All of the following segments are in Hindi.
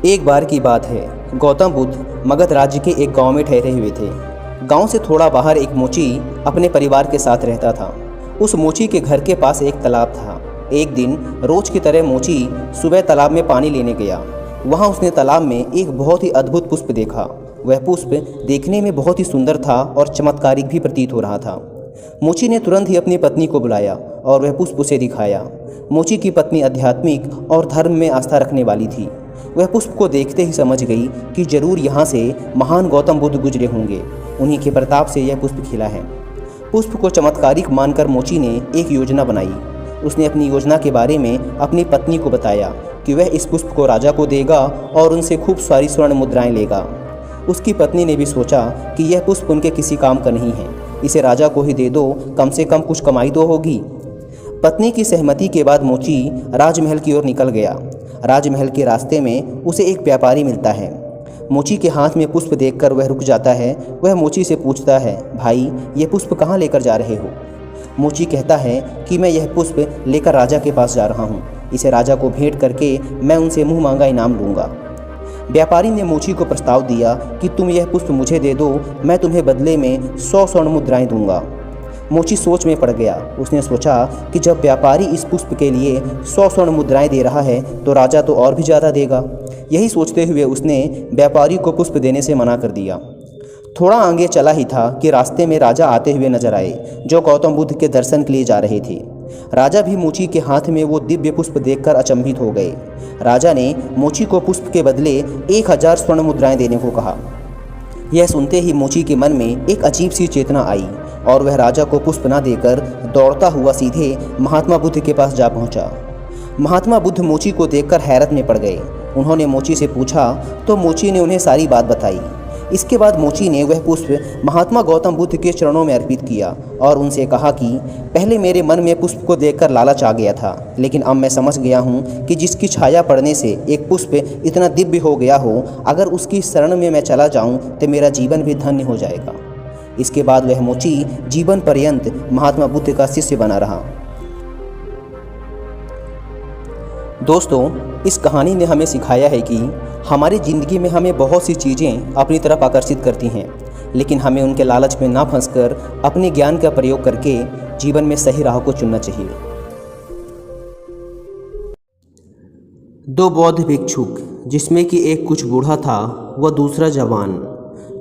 एक बार की बात है, गौतम बुद्ध मगध राज्य के एक गांव में ठहरे हुए थे। गांव से थोड़ा बाहर एक मोची अपने परिवार के साथ रहता था। उस मोची के घर के पास एक तालाब था। एक दिन रोज की तरह मोची सुबह तालाब में पानी लेने गया। वहां उसने तालाब में एक बहुत ही अद्भुत पुष्प देखा। वह पुष्प देखने में बहुत ही सुंदर था और चमत्कारिक भी प्रतीत हो रहा था। मोची ने तुरंत ही अपनी पत्नी को बुलाया और वह पुष्प उसे दिखाया। मोची की पत्नी आध्यात्मिक और धर्म में आस्था रखने वाली थी। वह पुष्प को देखते ही समझ गई कि जरूर यहाँ से महान गौतम बुद्ध गुजरे होंगे। उन्हीं के प्रताप से यह पुष्प खिला है। पुष्प को चमत्कारिक मानकर मोची ने एक योजना बनाई। उसने अपनी योजना के बारे में अपनी पत्नी को बताया कि वह इस पुष्प को राजा को देगा और उनसे खूब सारी स्वर्ण मुद्राएं लेगा। उसकी पत्नी ने भी सोचा कि यह पुष्प उनके किसी काम का नहीं है, इसे राजा को ही दे दो, कम से कम कुछ कमाई तो होगी। पत्नी की सहमति के बाद मोची राजमहल की ओर निकल गया। राजमहल के रास्ते में उसे एक व्यापारी मिलता है। मोची के हाथ में पुष्प देखकर वह रुक जाता है। वह मोची से पूछता है, भाई ये पुष्प कहाँ लेकर जा रहे हो? मोची कहता है कि मैं यह पुष्प लेकर राजा के पास जा रहा हूँ। इसे राजा को भेंट करके मैं उनसे मुँह मांगा इनाम लूँगा। व्यापारी ने मोची को प्रस्ताव दिया कि तुम यह पुष्प मुझे दे दो, मैं तुम्हें बदले में 100 स्वर्ण मुद्राएं दूंगा। मोची सोच में पड़ गया। उसने सोचा कि जब व्यापारी इस पुष्प के लिए 100 स्वर्ण मुद्राएं दे रहा है तो राजा तो और भी ज़्यादा देगा। यही सोचते हुए उसने व्यापारी को पुष्प देने से मना कर दिया। थोड़ा आगे चला ही था कि रास्ते में राजा आते हुए नजर आए, जो गौतम बुद्ध के दर्शन के लिए जा रहे थे। राजा भी मोची के हाथ में वो दिव्य पुष्प देखकर अचंभित हो गए। राजा ने मोची को पुष्प के बदले 1000 स्वर्ण मुद्राएं देने को कहा। यह सुनते ही मोची के मन में एक अजीब सी चेतना आई और वह राजा को पुष्प न देकर दौड़ता हुआ सीधे महात्मा बुद्ध के पास जा पहुंचा। महात्मा बुद्ध मोची को देखकर हैरत में पड़ गए। उन्होंने मोची से पूछा तो मोची ने उन्हें सारी बात बताई। इसके बाद मोची ने वह पुष्प महात्मा गौतम बुद्ध के चरणों में अर्पित किया और उनसे कहा कि पहले मेरे मन में पुष्प को देखकर लालच आ गया था, लेकिन अब मैं समझ गया हूँ कि जिसकी छाया पड़ने से एक पुष्प इतना दिव्य हो गया हो, अगर उसकी शरण में मैं चला जाऊँ तो मेरा जीवन भी धन्य हो जाएगा। इसके बाद वह मोची जीवन पर्यंत महात्मा बुद्ध का शिष्य बना रहा। दोस्तों, इस कहानी ने हमें सिखाया है कि हमारी ज़िंदगी में हमें बहुत सी चीज़ें अपनी तरफ आकर्षित करती हैं, लेकिन हमें उनके लालच में ना फंसकर अपने ज्ञान का प्रयोग करके जीवन में सही राह को चुनना चाहिए। दो बौद्ध भिक्षुक, जिसमें कि एक कुछ बूढ़ा था व दूसरा जवान,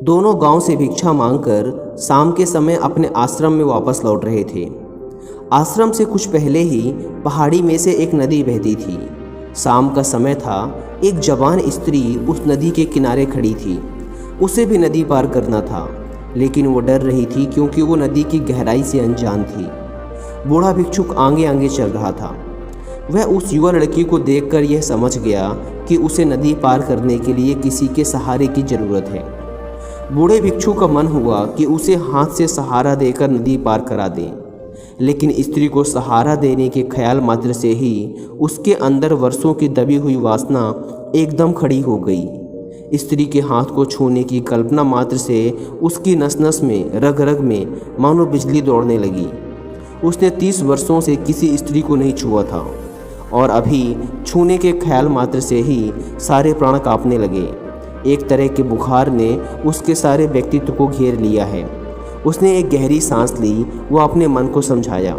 दोनों गांव से भिक्षा मांगकर शाम के समय अपने आश्रम में वापस लौट रहे थे। आश्रम से कुछ पहले ही पहाड़ी में से एक नदी बहती थी। शाम का समय था। एक जवान स्त्री उस नदी के किनारे खड़ी थी। उसे भी नदी पार करना था, लेकिन वो डर रही थी क्योंकि वो नदी की गहराई से अनजान थी। बूढ़ा भिक्षुक आगे आगे चल रहा था। वह उस युवा लड़की को देखकर यह समझ गया कि उसे नदी पार करने के लिए किसी के सहारे की ज़रूरत है। बूढ़े भिक्षु का मन हुआ कि उसे हाथ से सहारा देकर नदी पार करा दें, लेकिन स्त्री को सहारा देने के ख्याल मात्र से ही उसके अंदर वर्षों की दबी हुई वासना एकदम खड़ी हो गई। स्त्री के हाथ को छूने की कल्पना मात्र से उसकी नस नस में, रग रग में मानो बिजली दौड़ने लगी। उसने 30 वर्षों से किसी स्त्री को नहीं छुआ था और अभी छूने के ख्याल मात्र से ही सारे प्राण कांपने लगे। एक तरह के बुखार ने उसके सारे व्यक्तित्व को घेर लिया है। उसने एक गहरी सांस ली। वो अपने मन को समझाया,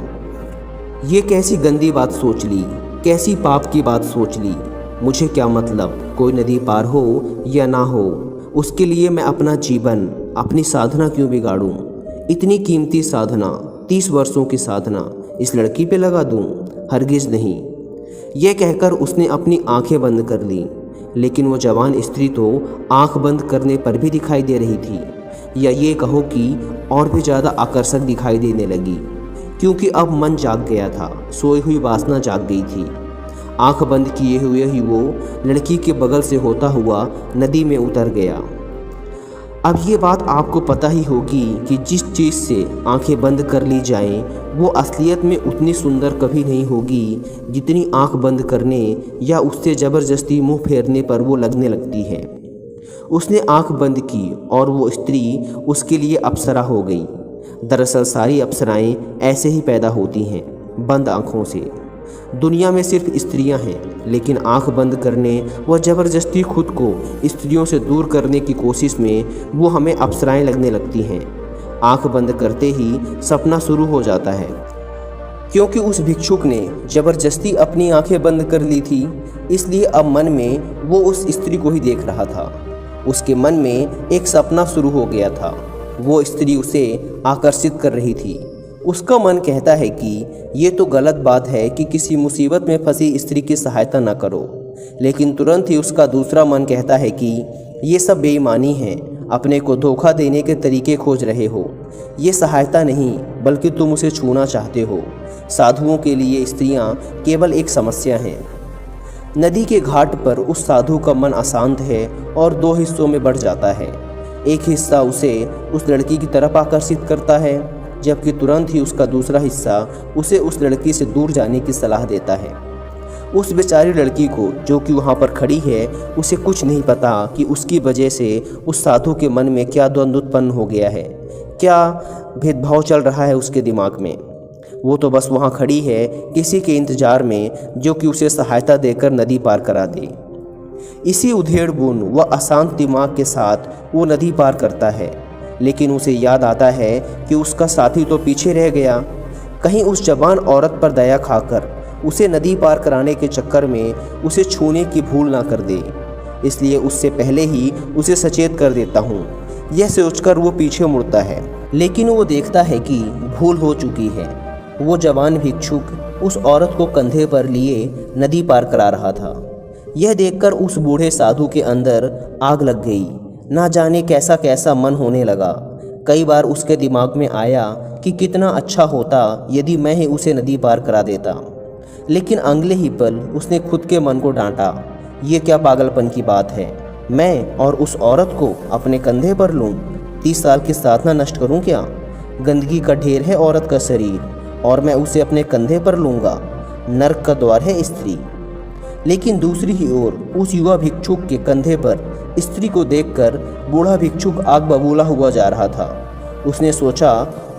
ये कैसी गंदी बात सोच ली, कैसी पाप की बात सोच ली। मुझे क्या मतलब, कोई नदी पार हो या ना हो, उसके लिए मैं अपना जीवन, अपनी साधना क्यों बिगाड़ूं? इतनी कीमती साधना, 30 वर्षों की साधना इस लड़की पे लगा दूं? हरगिज़ नहीं। यह कहकर उसने अपनी आंखें बंद कर ली। लेकिन वो जवान स्त्री तो आंख बंद करने पर भी दिखाई दे रही थी, या ये कहो कि और भी ज़्यादा आकर्षक दिखाई देने लगी, क्योंकि अब मन जाग गया था। सोई हुई वासना जाग गई थी। आंख बंद किए हुए ही वो लड़की के बगल से होता हुआ नदी में उतर गया। अब ये बात आपको पता ही होगी कि जिस चीज़ से आंखें बंद कर ली जाएं, वो असलियत में उतनी सुंदर कभी नहीं होगी जितनी आंख बंद करने या उससे ज़बरदस्ती मुंह फेरने पर वो लगने लगती है। उसने आंख बंद की और वो स्त्री उसके लिए अप्सरा हो गई। दरअसल सारी अप्सराएं ऐसे ही पैदा होती हैं, बंद आँखों से। दुनिया में सिर्फ स्त्रियां हैं, लेकिन आंख बंद करने व ज़बरदस्ती खुद को स्त्रियों से दूर करने की कोशिश में वो हमें अप्सराएं लगने लगती हैं। आंख बंद करते ही सपना शुरू हो जाता है, क्योंकि उस भिक्षुक ने ज़बरदस्ती अपनी आंखें बंद कर ली थी, इसलिए अब मन में वो उस स्त्री को ही देख रहा था। उसके मन में एक सपना शुरू हो गया था। वो स्त्री उसे आकर्षित कर रही थी। उसका मन कहता है कि ये तो गलत बात है कि किसी मुसीबत में फंसी स्त्री की सहायता न करो, लेकिन तुरंत ही उसका दूसरा मन कहता है कि ये सब बेईमानी है, अपने को धोखा देने के तरीके खोज रहे हो। ये सहायता नहीं, बल्कि तुम उसे छूना चाहते हो। साधुओं के लिए स्त्रियां केवल एक समस्या हैं। नदी के घाट पर उस साधु का मन अशांत है और दो हिस्सों में बढ़ जाता है। एक हिस्सा उसे उस लड़की की तरफ आकर्षित करता है, जबकि तुरंत ही उसका दूसरा हिस्सा उसे उस लड़की से दूर जाने की सलाह देता है। उस बेचारी लड़की को, जो कि वहाँ पर खड़ी है, उसे कुछ नहीं पता कि उसकी वजह से उस साधु के मन में क्या द्वंद्व उत्पन्न हो गया है, क्या भेदभाव चल रहा है उसके दिमाग में। वो तो बस वहाँ खड़ी है किसी के इंतज़ार में, जो कि उसे सहायता देकर नदी पार करा दे। इसी उधेड़-बुन व अशांत दिमाग के साथ वो नदी पार करता है, लेकिन उसे याद आता है कि उसका साथी तो पीछे रह गया। कहीं उस जवान औरत पर दया खाकर उसे नदी पार कराने के चक्कर में उसे छूने की भूल ना कर दे, इसलिए उससे पहले ही उसे सचेत कर देता हूँ। यह सोचकर वो पीछे मुड़ता है, लेकिन वो देखता है कि भूल हो चुकी है। वो जवान भिक्षुक उस औरत को कंधे पर लिए नदी पार करा रहा था। यह देखकर उस बूढ़े साधु के अंदर आग लग गई। ना जाने कैसा कैसा मन होने लगा। कई बार उसके दिमाग में आया कि कितना अच्छा होता यदि मैं ही उसे नदी पार करा देता, लेकिन अगले ही पल उसने खुद के मन को डांटा। ये क्या पागलपन की बात है, मैं और उस औरत को अपने कंधे पर लूँ? 30 साल की साधना नष्ट करूँ क्या? गंदगी का ढेर है औरत का शरीर, और मैं उसे अपने कंधे पर लूँगा? नर्क का द्वार है स्त्री। लेकिन दूसरी ही ओर उस युवा भिक्षुक के कंधे पर स्त्री को देखकर बूढ़ा भिक्षुक आग बबूला हुआ जा रहा था। उसने सोचा,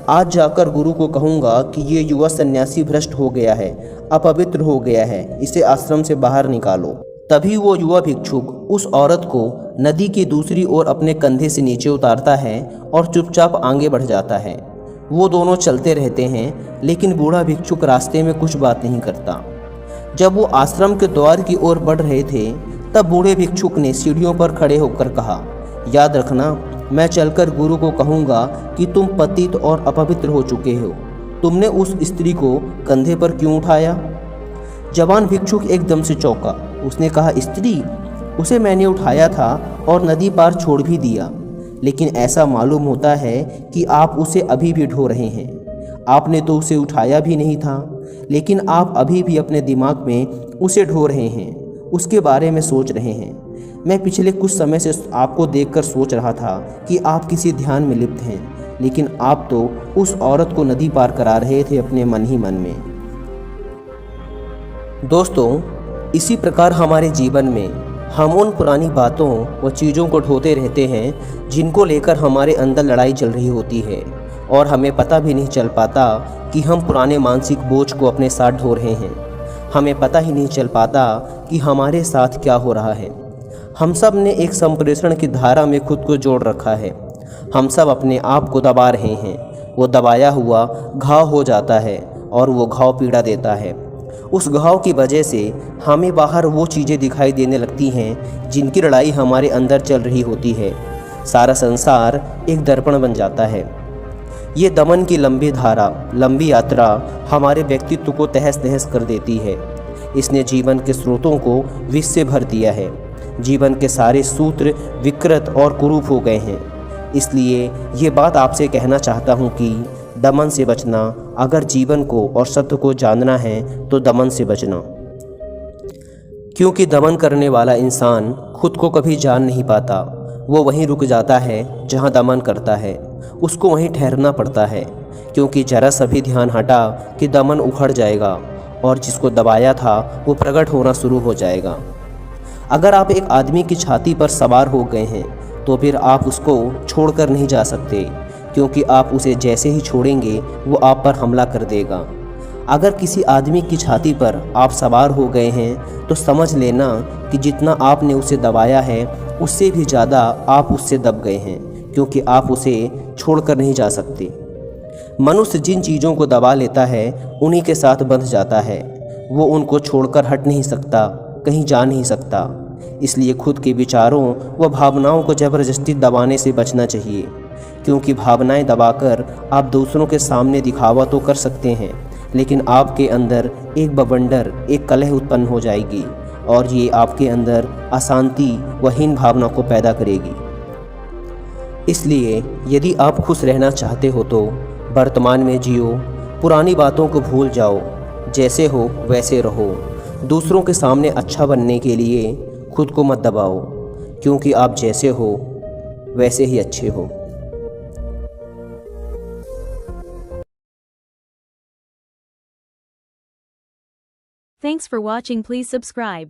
आज जाकर गुरु को कहूँगा कि ये युवा सन्यासी भ्रष्ट हो गया है, अपवित्र हो गया है, इसे आश्रम से बाहर निकालो। तभी वो युवा भिक्षुक उस औरत को नदी की दूसरी ओर अपने कंधे से नीचे उतारता है और चुपचाप आगे बढ़ जाता है। वो दोनों चलते रहते हैं, लेकिन बूढ़ा भिक्षुक रास्ते में कुछ बात नहीं करता। जब वो आश्रम के द्वार की ओर बढ़ रहे थे, तब बूढ़े भिक्षुक ने सीढ़ियों पर खड़े होकर कहा, याद रखना, मैं चलकर गुरु को कहूँगा कि तुम पतित और अपवित्र हो चुके हो। तुमने उस स्त्री को कंधे पर क्यों उठाया? जवान भिक्षुक एकदम से चौंका। उसने कहा, स्त्री? उसे मैंने उठाया था और नदी पार छोड़ भी दिया, लेकिन ऐसा मालूम होता है कि आप उसे अभी भी ढो रहे हैं। आपने तो उसे उठाया भी नहीं था, लेकिन आप अभी भी अपने दिमाग में उसे ढो रहे हैं, उसके बारे में सोच रहे हैं। मैं पिछले कुछ समय से आपको देखकर सोच रहा था कि आप किसी ध्यान में लिप्त हैं, लेकिन आप तो उस औरत को नदी पार करा रहे थे अपने मन ही मन में। दोस्तों, इसी प्रकार हमारे जीवन में हम उन पुरानी बातों व चीज़ों को ढोते रहते हैं जिनको लेकर हमारे अंदर लड़ाई चल रही होती है, और हमें पता भी नहीं चल पाता कि हम पुराने मानसिक बोझ को अपने साथ ढो रहे हैं। हमें पता ही नहीं चल पाता कि हमारे साथ क्या हो रहा है। हम सब ने एक संप्रेषण की धारा में खुद को जोड़ रखा है। हम सब अपने आप को दबा रहे हैं। वो दबाया हुआ घाव हो जाता है और वो घाव पीड़ा देता है। उस घाव की वजह से हमें बाहर वो चीज़ें दिखाई देने लगती हैं जिनकी लड़ाई हमारे अंदर चल रही होती है। सारा संसार एक दर्पण बन जाता है। ये दमन की लंबी धारा, लंबी यात्रा हमारे व्यक्तित्व को तहस नहस कर देती है। इसने जीवन के स्रोतों को विष से भर दिया है। जीवन के सारे सूत्र विकृत और कुरूप हो गए हैं। इसलिए ये बात आपसे कहना चाहता हूँ कि दमन से बचना। अगर जीवन को और सत्य को जानना है तो दमन से बचना, क्योंकि दमन करने वाला इंसान खुद को कभी जान नहीं पाता। वो वहीं रुक जाता है जहाँ दमन करता है। उसको वहीं ठहरना पड़ता है, क्योंकि जरा सा भी ध्यान हटा कि दमन उखड़ जाएगा और जिसको दबाया था वो प्रकट होना शुरू हो जाएगा। अगर आप एक आदमी की छाती पर सवार हो गए हैं तो फिर आप उसको छोड़कर नहीं जा सकते, क्योंकि आप उसे जैसे ही छोड़ेंगे वो आप पर हमला कर देगा। अगर किसी आदमी की छाती पर आप सवार हो गए हैं तो समझ लेना कि जितना आपने उसे दबाया है उससे भी ज़्यादा आप उससे दब गए हैं, क्योंकि आप उसे छोड़कर नहीं जा सकते। मनुष्य जिन चीज़ों को दबा लेता है उन्हीं के साथ बंध जाता है। वो उनको छोड़कर हट नहीं सकता, कहीं जा नहीं सकता। इसलिए खुद के विचारों व भावनाओं को ज़बरदस्ती दबाने से बचना चाहिए, क्योंकि भावनाएं दबाकर आप दूसरों के सामने दिखावा तो कर सकते हैं, लेकिन आपके अंदर एक बवंडर, एक कलह उत्पन्न हो जाएगी और ये आपके अंदर अशांति व हीन भावना को पैदा करेगी। इसलिए यदि आप खुश रहना चाहते हो तो वर्तमान में जियो, पुरानी बातों को भूल जाओ, जैसे हो वैसे रहो। दूसरों के सामने अच्छा बनने के लिए खुद को मत दबाओ, क्योंकि आप जैसे हो वैसे ही अच्छे हो। Thanks for watching. Please subscribe.